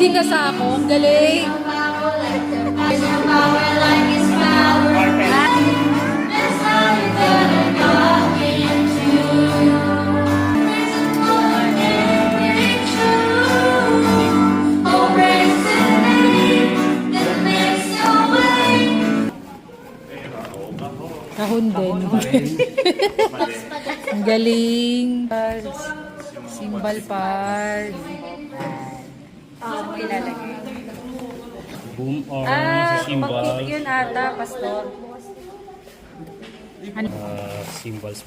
Reading ka sa ako. Ang galing. Kahon din. Ang galing. Symbol part. Ilalagay. Boom or symbol. Pag yun ata, pastor. Symbols.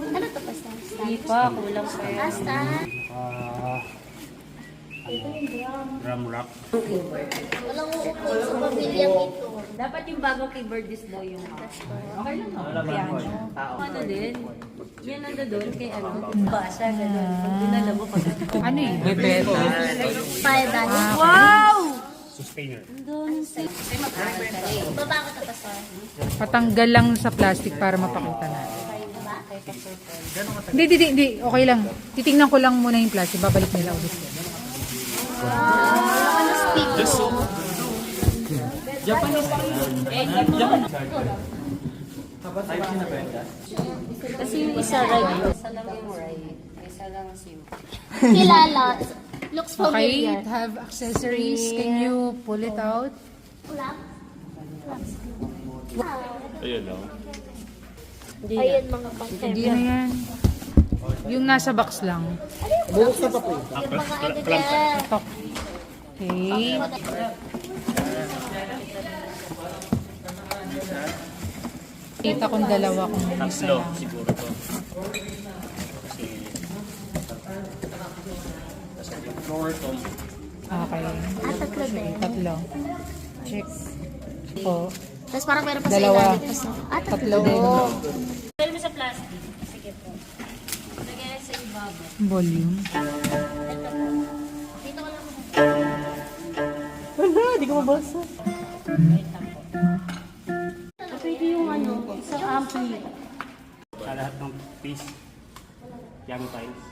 Ano to pastor? Hindi pa, kulang pa yan. Basta. Drum rock. Walang uupo sa pamilyang ito. Dapat yung bagong keyboard display yung okay lang no? Piano. Ano din? Yan nando doon kay ano? Basa, gano'n. Pag dinala mo pag Ano eh? Bebeta. Paedan. wow! Sustainer. Baba ko to pastor. Patanggal lang sa plastic para mapakita natin. Hindi. Okay lang. Titingnan ko lang muna yung plastic. Babalik nila ulit. Ano speak? Kasi yung isa right, isa lang yung right, isa lang simple. Kilala. Looks Okay, familiar. it have accessories. Can you pull it out? Wala. Ayun lang. Ayun mga pang Hindi na yan. Yung nasa box lang. Yung mga ano dyan. Tok. Okay. Kita kong dalawa kung isa Tatlo lang. siguro to. Kasi yung floor to. Okay. Tatlo din. Tatlo. Check. Po. Tapos parang meron pa sa Dalawa. ilalim. Pastor. Tatlo din. Pwede mo sa plastic. Sige po. Lagyan sa ibaba. Volume. Dito ko lang. Wait lang po. Pwede yung ano, sa ampli. Sa lahat ng piece. Young times.